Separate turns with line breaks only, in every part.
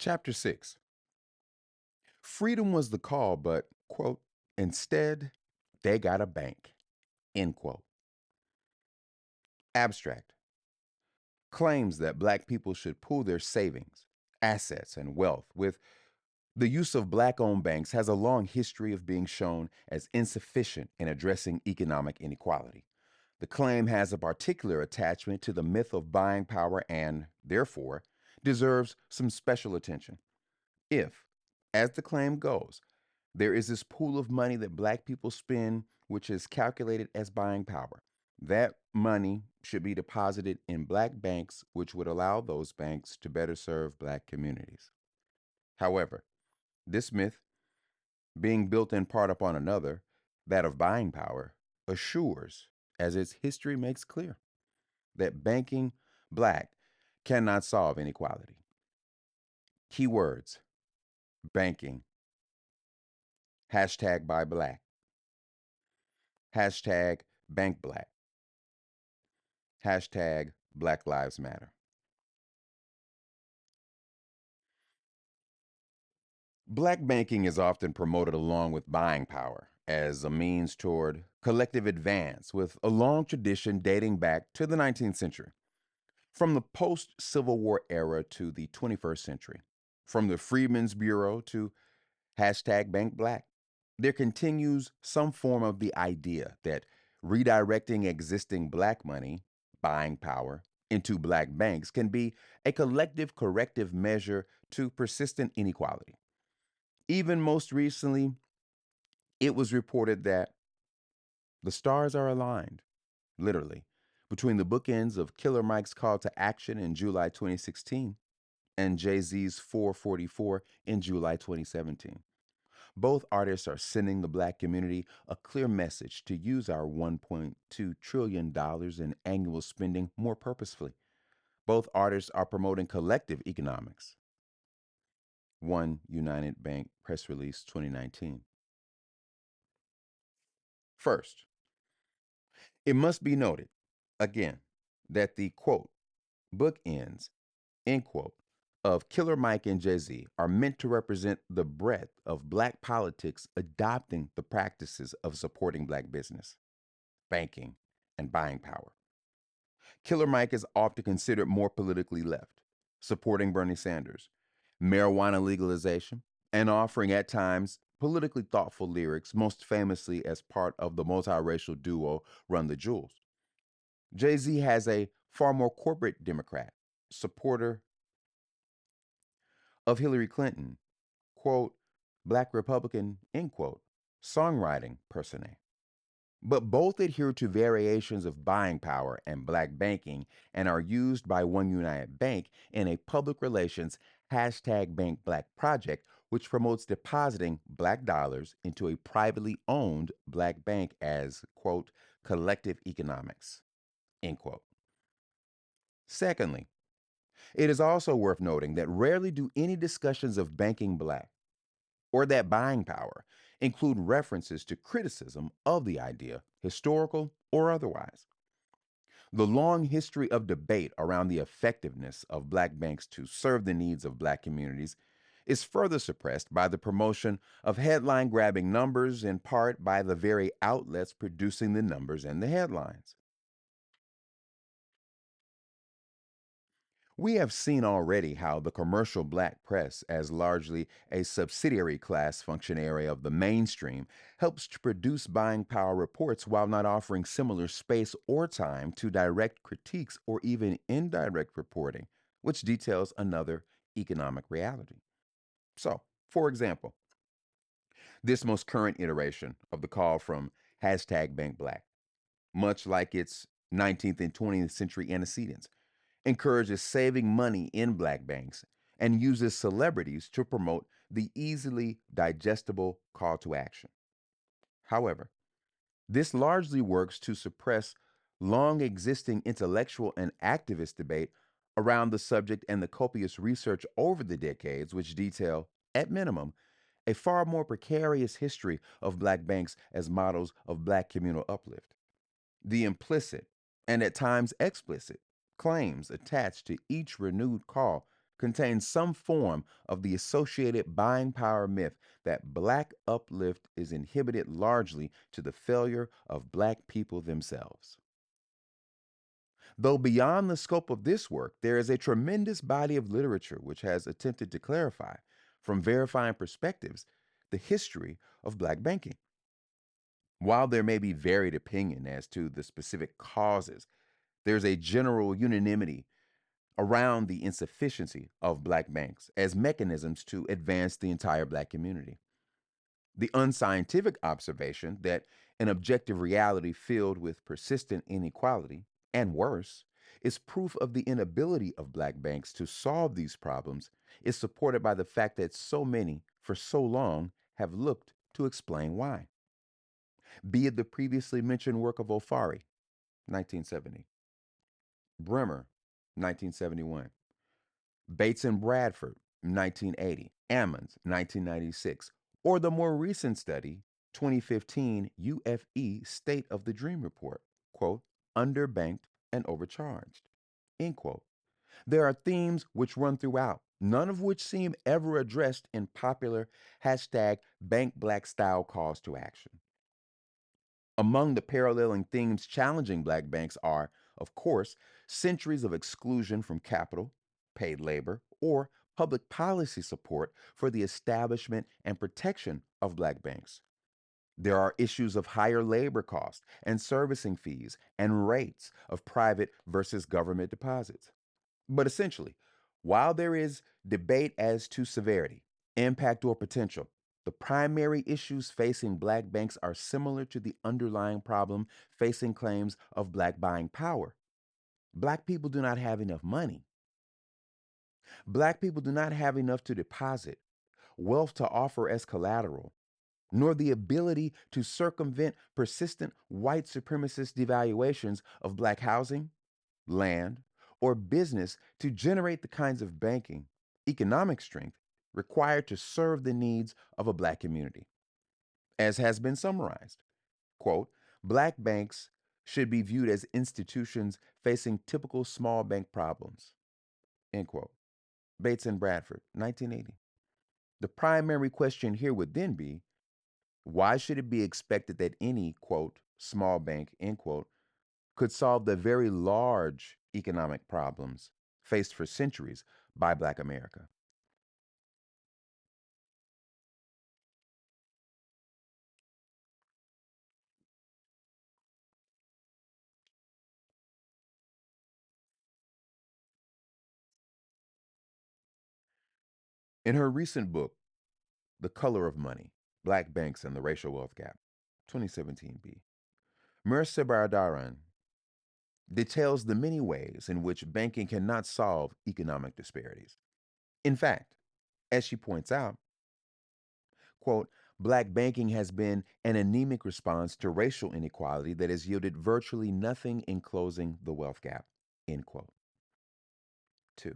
Chapter 6. Freedom was the call, but, quote, instead, they got a bank, end quote. Abstract. Claims that black people should pool their savings, assets, and wealth with the use of black-owned banks has a long history of being shown as insufficient in addressing economic inequality. The claim has a particular attachment to the myth of buying power and, therefore, deserves some special attention. If, as the claim goes, there is this pool of money that black people spend, which is calculated as buying power. That money should be deposited in black banks, which would allow those banks to better serve black communities. However, this myth, being built in part upon another, that of buying power, assures, as its history makes clear, that banking black cannot solve inequality. Keywords: banking, hashtag buy black, hashtag bank black, hashtag Black Lives Matter. Black banking is often promoted along with buying power as a means toward collective advance with a long tradition dating back to the 19th century. From the post-Civil War era to the 21st century, from the Freedmen's Bureau to hashtag Bank Black, there continues some form of the idea that redirecting existing black money, buying power, into black banks can be a collective corrective measure to persistent inequality. Even most recently, it was reported that the stars are aligned, literally, between the bookends of Killer Mike's call to action in July 2016 and Jay-Z's 444 in July 2017. Both artists are sending the black community a clear message to use our $1.2 trillion in annual spending more purposefully. Both artists are promoting collective economics. One United Bank press release 2019. First, it must be noted, again, that the quote, bookends, end quote, of Killer Mike and Jay-Z are meant to represent the breadth of black politics adopting the practices of supporting black business, banking, and buying power. Killer Mike is often considered more politically left, supporting Bernie Sanders, marijuana legalization, and offering at times politically thoughtful lyrics, most famously as part of the multiracial duo Run the Jewels. Jay-Z has a far more corporate Democrat, supporter of Hillary Clinton, quote, black Republican, end quote, songwriting persona. But both adhere to variations of buying power and black banking and are used by One United Bank in a public relations hashtag Bank Black project, which promotes depositing black dollars into a privately owned black bank as, quote, collective economics, end quote. Secondly, it is also worth noting that rarely do any discussions of banking black or that buying power include references to criticism of the idea, historical or otherwise. The long history of debate around the effectiveness of black banks to serve the needs of black communities is further suppressed by the promotion of headline grabbing numbers, in part by the very outlets producing the numbers and the headlines. We have seen already how the commercial black press, as largely a subsidiary class function area of the mainstream, helps to produce buying power reports while not offering similar space or time to direct critiques or even indirect reporting, which details another economic reality. So, for example, this most current iteration of the call from hashtag Bank Black, much like its 19th and 20th century antecedents, encourages saving money in black banks and uses celebrities to promote the easily digestible call to action. However, this largely works to suppress long existing intellectual and activist debate around the subject and the copious research over the decades which detail, at minimum, a far more precarious history of black banks as models of black communal uplift. The implicit, and at times explicit, claims attached to each renewed call contains some form of the associated buying power myth that black uplift is inhibited largely to the failure of black people themselves. Though beyond the scope of this work, there is a tremendous body of literature which has attempted to clarify, from verifying perspectives, the history of black banking. While there may be varied opinion as to the specific causes, there's a general unanimity around the insufficiency of black banks as mechanisms to advance the entire black community. The unscientific observation that an objective reality filled with persistent inequality, and worse, is proof of the inability of black banks to solve these problems is supported by the fact that so many, for so long, have looked to explain why. Be it the previously mentioned work of O'Farrill, 1970, Bremer, 1971, Bates and Bradford, 1980, Ammons, 1996, or the more recent study, 2015 UFE State of the Dream Report, quote, underbanked and overcharged, end quote. There are themes which run throughout, none of which seem ever addressed in popular hashtag bank black style calls to action. Among the paralleling themes challenging black banks are, of course, centuries of exclusion from capital, paid labor, or public policy support for the establishment and protection of black banks. There are issues of higher labor costs and servicing fees and rates of private versus government deposits. But essentially, while there is debate as to severity, impact, or potential, the primary issues facing black banks are similar to the underlying problem facing claims of black buying power. Black people do not have enough money. Black people do not have enough to deposit, wealth to offer as collateral, nor the ability to circumvent persistent white supremacist devaluations of black housing, land, or business to generate the kinds of banking, economic strength required to serve the needs of a black community. As has been summarized, quote, black banks should be viewed as institutions facing typical small bank problems, end quote. Bates and Bradford, 1980. The primary question here would then be, why should it be expected that any, quote, small bank, end quote, could solve the very large economic problems faced for centuries by Black America? In her recent book, The Color of Money, Black Banks and the Racial Wealth Gap, 2017b, Marissa Baradaran details the many ways in which banking cannot solve economic disparities. In fact, as she points out, quote, black banking has been an anemic response to racial inequality that has yielded virtually nothing in closing the wealth gap, end quote. Two,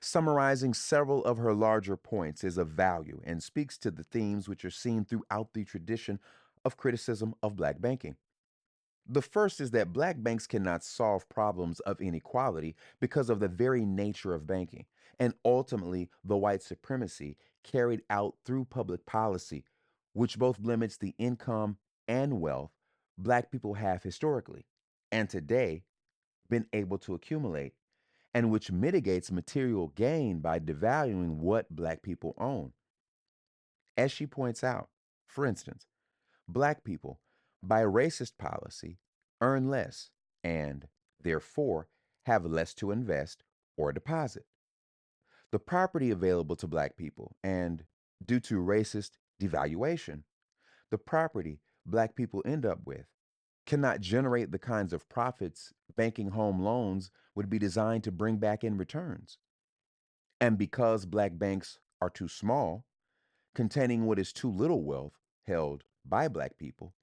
summarizing several of her larger points is of value and speaks to the themes which are seen throughout the tradition of criticism of black banking. The first is that black banks cannot solve problems of inequality because of the very nature of banking, and ultimately the white supremacy carried out through public policy, which both limits the income and wealth black people have historically and today been able to accumulate, and which mitigates material gain by devaluing what black people own. As she points out, for instance, black people, by racist policy, earn less and, therefore, have less to invest or deposit. The property available to black people, and due to racist devaluation, the property black people end up with cannot generate the kinds of profits banking home loans would be designed to bring back in returns. And because black banks are too small, containing what is too little wealth held by black people,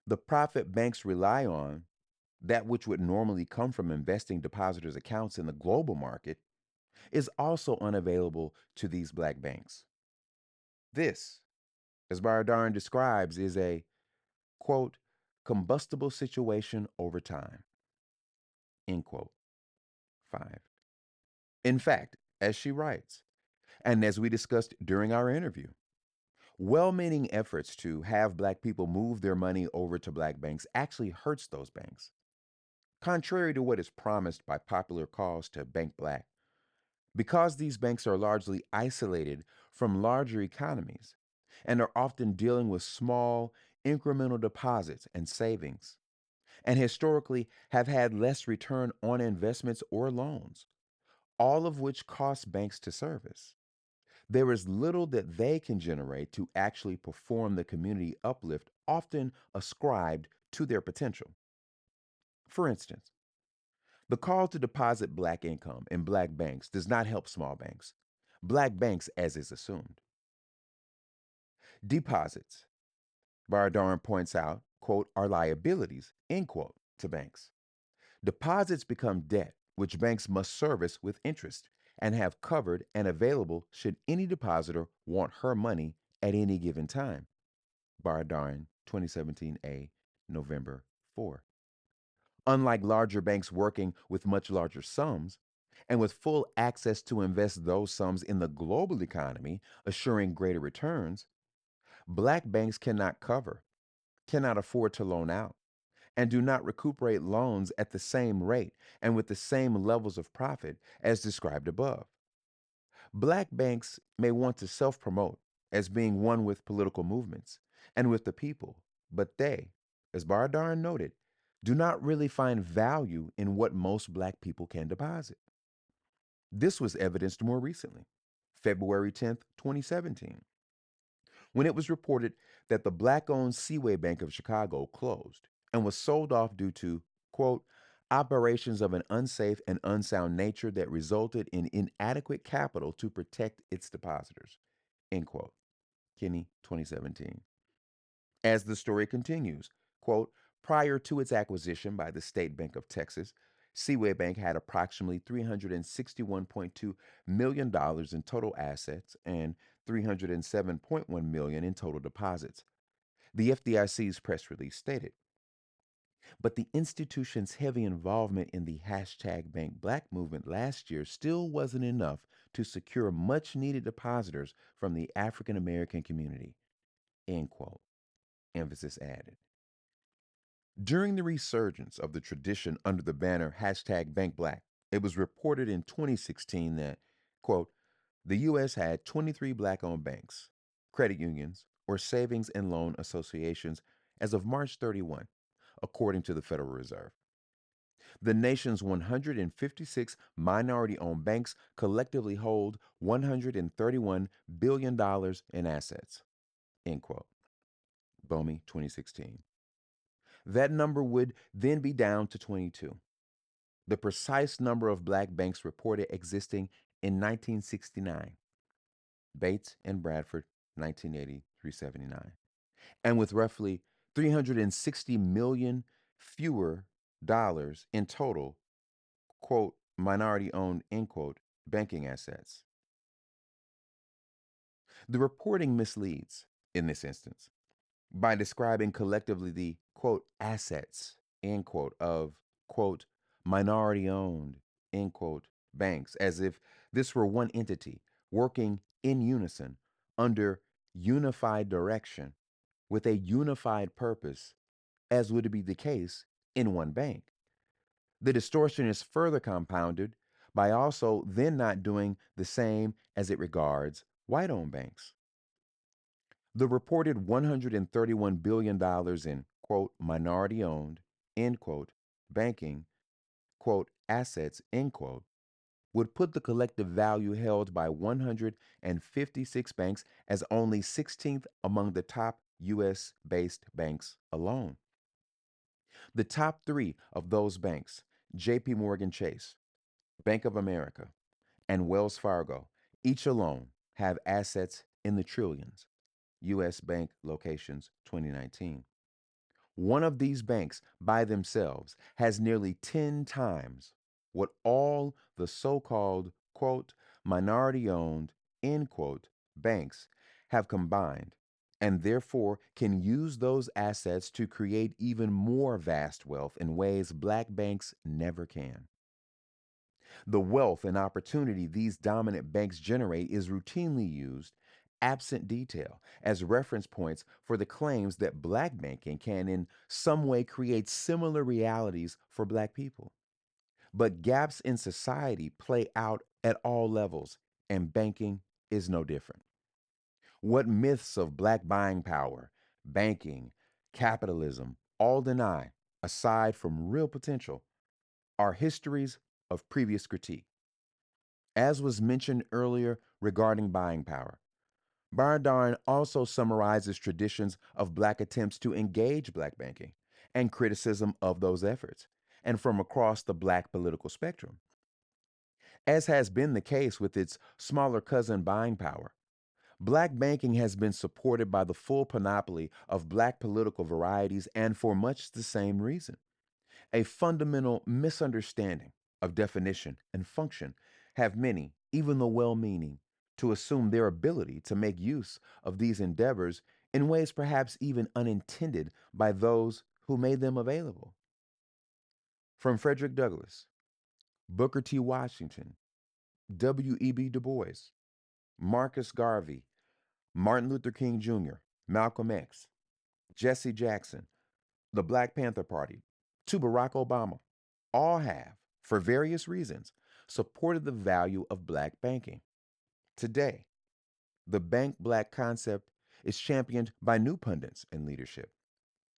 the profit banks rely on, that which would normally come from investing depositors' accounts in the global market, is also unavailable to these black banks. This, as Baradaran describes, is a, quote, combustible situation over time, end quote. Five. In fact, as she writes, and as we discussed during our interview. Well meaning efforts to have black people move their money over to black banks actually hurts those banks, contrary to what is promised by popular calls to bank black. Because these banks are largely isolated from larger economies and are often dealing with small, incremental deposits and savings, and historically have had less return on investments or loans, all of which cost banks to service. There is little that they can generate to actually perform the community uplift often ascribed to their potential. For instance, the call to deposit black income in black banks does not help small banks, black banks as is assumed. Deposits, Bardarin points out, quote, are liabilities, end quote, to banks. Deposits become debt, which banks must service with interest and have covered and available should any depositor want her money at any given time. Bardarin, 2017a, November 4. Unlike larger banks working with much larger sums, and with full access to invest those sums in the global economy, assuring greater returns, black banks cannot cover, cannot afford to loan out, and do not recuperate loans at the same rate and with the same levels of profit as described above. Black banks may want to self promote as being one with political movements and with the people, but they, as Bardarin noted, do not really find value in what most black people can deposit. This was evidenced more recently, February 10th, 2017, when it was reported that the black owned Seaway Bank of Chicago closed and was sold off due to, quote, operations of an unsafe and unsound nature that resulted in inadequate capital to protect its depositors, end quote. Kinney, 2017. As the story continues, quote, prior to its acquisition by the State Bank of Texas, Seaway Bank had approximately $361.2 million in total assets and $307.1 million in total deposits. The FDIC's press release stated, but the institution's heavy involvement in the hashtag Bank Black movement last year still wasn't enough to secure much needed depositors from the African American community, end quote. Emphasis added. During the resurgence of the tradition under the banner hashtag Bank Black, it was reported in 2016 that, quote, the U.S. had 23 black owned banks, credit unions, or savings and loan associations as of March 31, according to the Federal Reserve. The nation's 156 minority owned banks collectively hold $131 billion in assets, end quote. Bomi, 2016. That number would then be down to 22. The precise number of black banks reported existing in 1969. Bates and Bradford, 1980 379. And with roughly 360 million fewer dollars in total, quote, minority owned, end quote, banking assets. The reporting misleads in this instance by describing collectively the, quote, assets, end quote, of, quote, minority owned, end quote, banks, as if this were one entity working in unison under unified direction with a unified purpose, as would be the case in one bank. The distortion is further compounded by also then not doing the same as it regards white owned banks. The reported $131 billion in, quote, minority owned, end quote, banking, quote, assets, end quote, would put the collective value held by 156 banks as only 16th among the top U.S. based banks alone. The top three of those banks, J.P. Morgan Chase, Bank of America, and Wells Fargo, each alone have assets in the trillions. U.S. Bank Locations 2019. One of these banks by themselves has nearly 10 times what all the so called, quote, minority owned, end quote, banks have combined, and therefore can use those assets to create even more vast wealth in ways black banks never can. The wealth and opportunity these dominant banks generate is routinely used, absent detail, as reference points for the claims that black banking can in some way create similar realities for black people. But gaps in society play out at all levels, and banking is no different. What myths of black buying power, banking, capitalism all deny, aside from real potential, are histories of previous critique. As was mentioned earlier regarding buying power, Bardarn also summarizes traditions of black attempts to engage black banking and criticism of those efforts, and from across the black political spectrum. As has been the case with its smaller cousin buying power, black banking has been supported by the full panoply of black political varieties and for much the same reason. A fundamental misunderstanding of definition and function have many, even the well meaning, to assume their ability to make use of these endeavors in ways perhaps even unintended by those who made them available. From Frederick Douglass, Booker T. Washington, W.E.B. Du Bois, Marcus Garvey, Martin Luther King Jr., Malcolm X, Jesse Jackson, the Black Panther Party, to Barack Obama, all have, for various reasons, supported the value of black banking. Today, the bank black concept is championed by new pundits in leadership,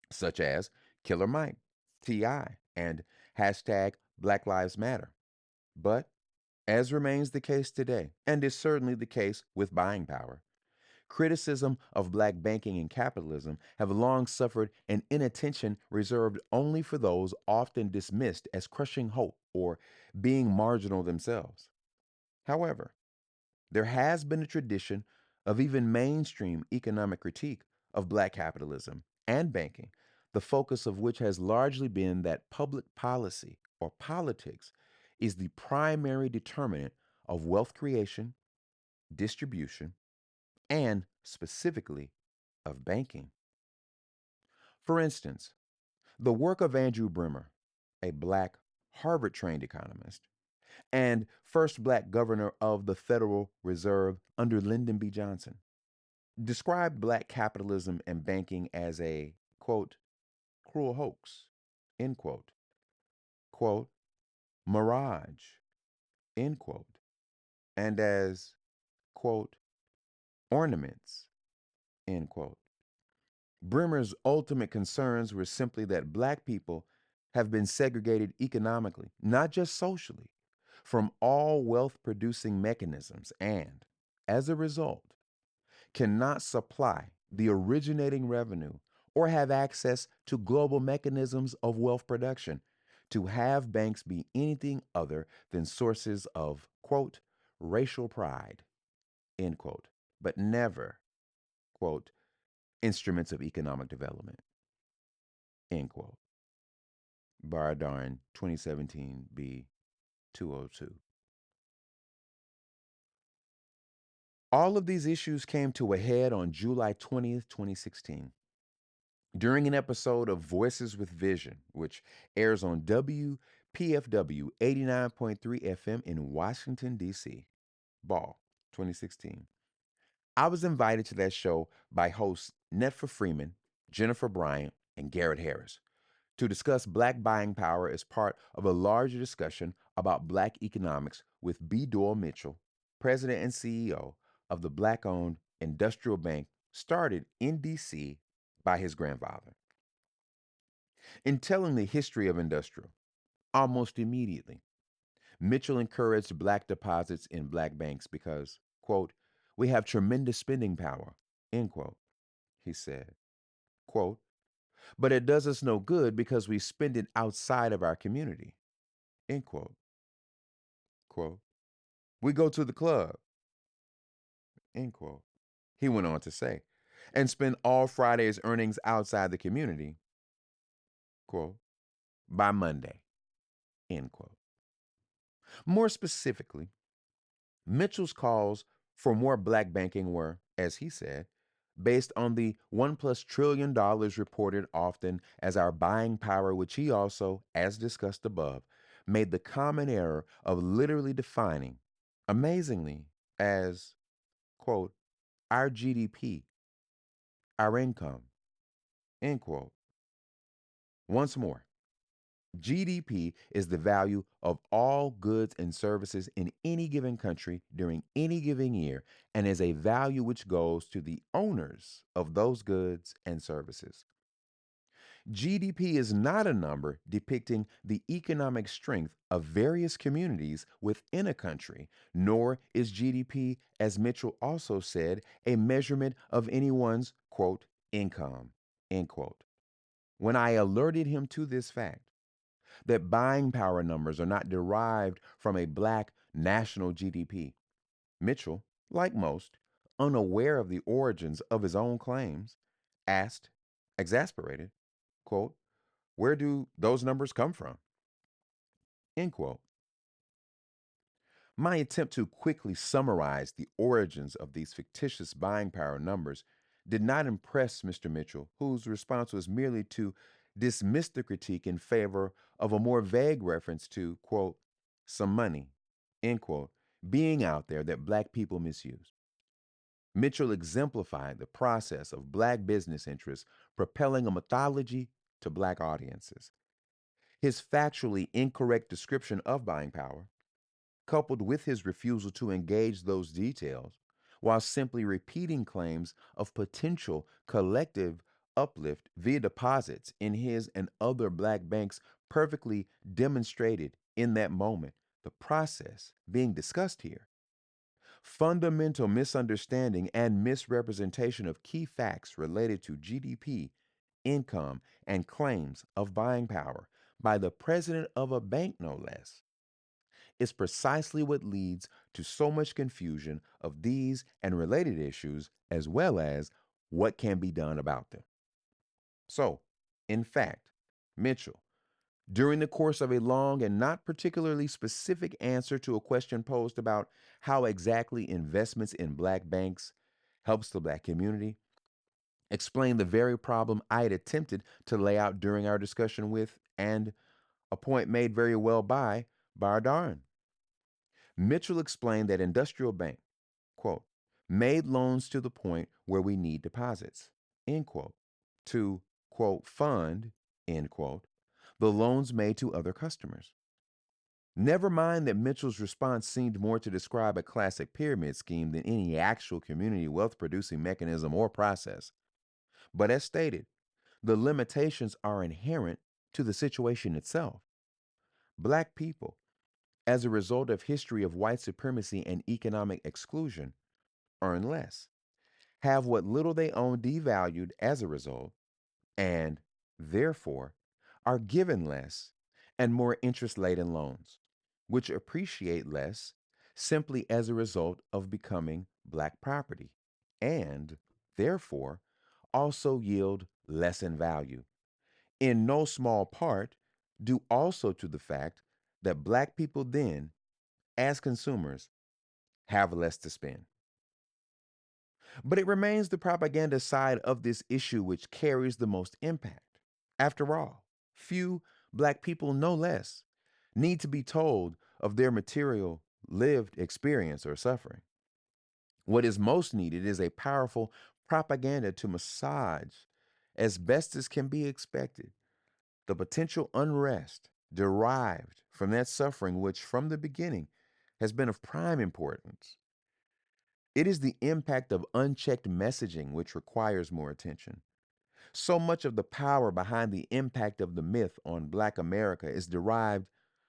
such as Killer Mike, T.I., and hashtag Black Lives Matter. But, as remains the case today, and is certainly the case with buying power, criticism of black banking and capitalism have long suffered an inattention reserved only for those often dismissed as crushing hope or being marginal themselves. However, there has been a tradition of even mainstream economic critique of black capitalism and banking, the focus of which has largely been that public policy or politics is the primary determinant of wealth creation, distribution, and specifically of banking. For instance, the work of Andrew Bremer, a black Harvard trained economist, and first black governor of the Federal Reserve under Lyndon B. Johnson, described black capitalism and banking as a, quote, cruel hoax, end quote, mirage, end quote, and as, quote, ornaments, end quote. Bremer's ultimate concerns were simply that black people have been segregated economically, not just socially, from all wealth producing mechanisms and, as a result, cannot supply the originating revenue or have access to global mechanisms of wealth production to have banks be anything other than sources of, quote, racial pride, end quote, but never, quote, instruments of economic development, end quote. Bardarn 2017 B 202. All of these issues came to a head on July 20th, 2016, during an episode of Voices with Vision, which airs on WPFW 89.3 FM in Washington, D.C. Ball 2016. I was invited to that show by hosts Netfa Freeman, Jennifer Bryant, and Garrett Harris to discuss black buying power as part of a larger discussion about black economics with B. Doyle Mitchell, president and CEO of the black owned industrial bank started in D.C. by his grandfather. In telling the history of industrial, almost immediately, Mitchell encouraged black deposits in black banks because, quote, we have tremendous spending power, end quote, he said, quote, but it does us no good because we spend it outside of our community, end quote, quote. We go to the club, end quote. He went on to say, and spend all Friday's earnings outside the community, quote, by Monday, end quote. More specifically, Mitchell's calls for more black banking were, as he said, based on the $1+ trillion reported often as our buying power, which he also, as discussed above, made the common error of literally defining, amazingly, as, quote, our GDP, our income, end quote. Once more, GDP is the value of all goods and services in any given country during any given year and is a value which goes to the owners of those goods and services. GDP is not a number depicting the economic strength of various communities within a country, nor is GDP, as Mitchell also said, a measurement of anyone's, quote, income, end quote. When I alerted him to this fact, that buying power numbers are not derived from a black national GDP, Mitchell, like most, unaware of the origins of his own claims, asked, exasperated, quote, where do those numbers come from? End quote. My attempt to quickly summarize the origins of these fictitious buying power numbers did not impress Mr. Mitchell, whose response was merely to dismiss the critique in favor of a more vague reference to, quote, some money, end quote, being out there that black people misuse. Mitchell exemplified the process of black business interests propelling a mythology to black audiences. His factually incorrect description of buying power, coupled with his refusal to engage those details, while simply repeating claims of potential collective uplift via deposits in his and other black banks, perfectly demonstrated in that moment the process being discussed here. Fundamental misunderstanding and misrepresentation of key facts related to GDP, income, and claims of buying power by the president of a bank, no less, is precisely what leads to so much confusion of these and related issues, as well as what can be done about them. So, in fact, Mitchell, during the course of a long and not particularly specific answer to a question posed about how exactly investments in black banks helps the black community, explained the very problem I had attempted to lay out during our discussion with, and a point made very well by Bardarin. Mitchell explained that Industrial Bank, quote, made loans to the point where we need deposits, end quote, to, quote, fund, end quote, the loans made to other customers. Never mind that Mitchell's response seemed more to describe a classic pyramid scheme than any actual community wealth producing mechanism or process. But as stated, the limitations are inherent to the situation itself. Black people, as a result of history of white supremacy and economic exclusion, earn less, have what little they own devalued as a result, and, therefore, are given less and more interest laden loans, which appreciate less simply as a result of becoming black property, and, therefore, also yield less in value, in no small part due also to the fact that black people then, as consumers, have less to spend. But it remains the propaganda side of this issue which carries the most impact. After all, few black people, no less, need to be told of their material, lived experience or suffering. What is most needed is a powerful propaganda to massage, as best as can be expected, the potential unrest derived from that suffering which from the beginning has been of prime importance. It is the impact of unchecked messaging which requires more attention. So much of the power behind the impact of the myth on Black America is derived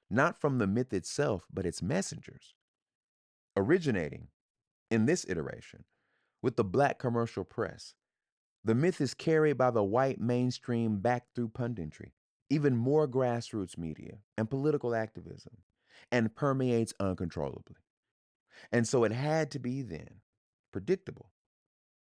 not from the myth itself, but its messengers. Originating, in this iteration, with the Black commercial press, the myth is carried by the white mainstream back through punditry, even more grassroots media, and political activism, and permeates uncontrollably. And so it had to be then predictable,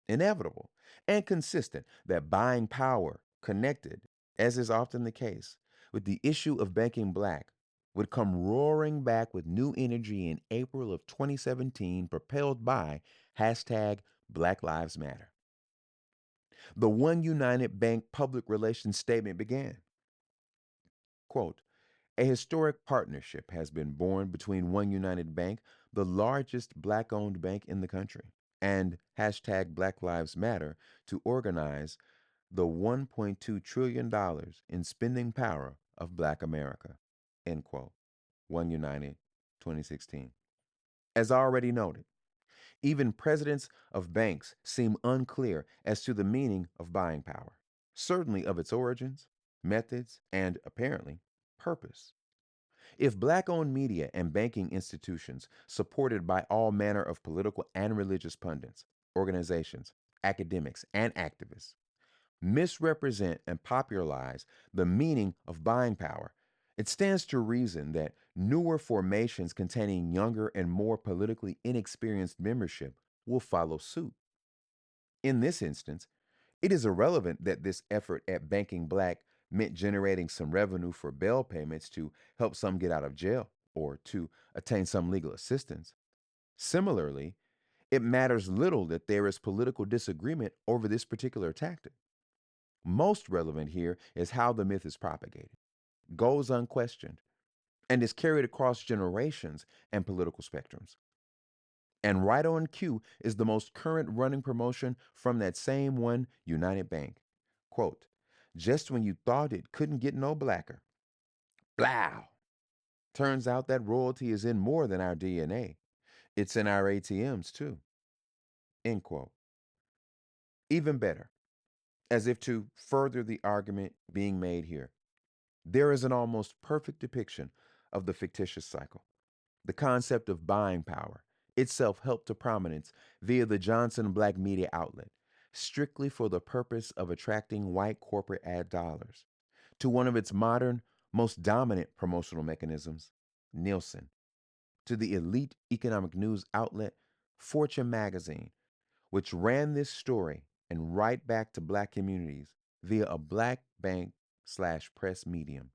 inevitable, and consistent that buying power connected, as is often the case, with the issue of banking black would come roaring back with new energy in April of 2017, propelled by hashtag Black Lives Matter. The One United Bank public relations statement began, quote, A historic partnership has been born between One United Bank, the largest black owned bank in the country, and hashtag Black Lives Matter to organize the $1.2 trillion in spending power of Black America. End quote. One United, 2016. As already noted, even presidents of banks seem unclear as to the meaning of buying power, certainly of its origins, methods, and apparently purpose. If black owned media and banking institutions, supported by all manner of political and religious pundits, organizations, academics, and activists, misrepresent and popularize the meaning of buying power, it stands to reason that newer formations containing younger and more politically inexperienced membership will follow suit. In this instance, it is irrelevant that this effort at banking black meant generating some revenue for bail payments to help some get out of jail or to attain some legal assistance. Similarly, it matters little that there is political disagreement over this particular tactic. Most relevant here is how the myth is propagated, goes unquestioned, and is carried across generations and political spectrums. And right on cue is the most current running promotion from that same One United Bank. Quote, just when you thought it couldn't get no blacker. Blow! Turns out that royalty is in more than our DNA. It's in our ATMs too. End quote. Even better, as if to further the argument being made here, there is an almost perfect depiction of the fictitious cycle. The concept of buying power itself helped to prominence via the Johnson Black Media outlet, strictly for the purpose of attracting white corporate ad dollars, to one of its modern, most dominant promotional mechanisms, Nielsen, to the elite economic news outlet Fortune magazine, which ran this story and right back to black communities via a black bank slash press medium.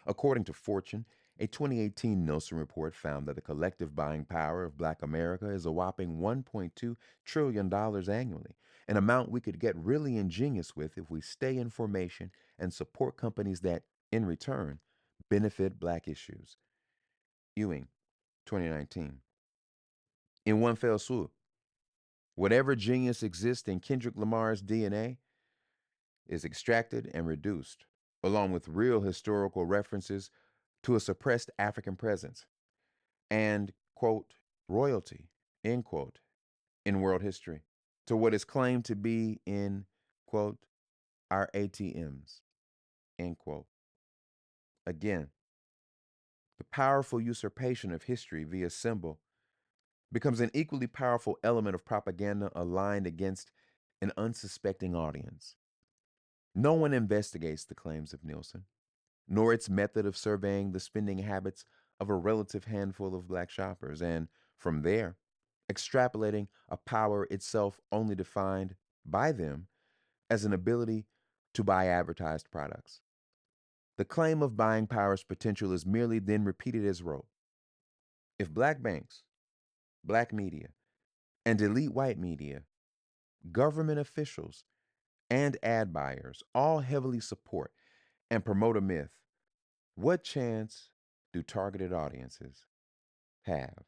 According to Fortune, a 2018 Nielsen report found that the collective buying power of black America is a whopping $1.2 trillion annually, an amount we could get really ingenious with if we stay in formation and support companies that, in return, benefit black issues. Ewing, 2019. In one fell swoop, whatever genius exists in Kendrick Lamar's DNA is extracted and reduced, along with real historical references to a suppressed African presence and, quote, royalty, end quote, in world history, to what is claimed to be in, quote, our ATMs, end quote. Again, the powerful usurpation of history via symbol becomes an equally powerful element of propaganda aligned against an unsuspecting audience. No one investigates the claims of Nielsen, nor its method of surveying the spending habits of a relative handful of black shoppers, and from there, extrapolating a power itself only defined by them as an ability to buy advertised products. The claim of buying power's potential is merely then repeated as rote. If black banks, black media, and elite white media, government officials, and ad buyers all heavily support and promote a myth, what chance do targeted audiences have?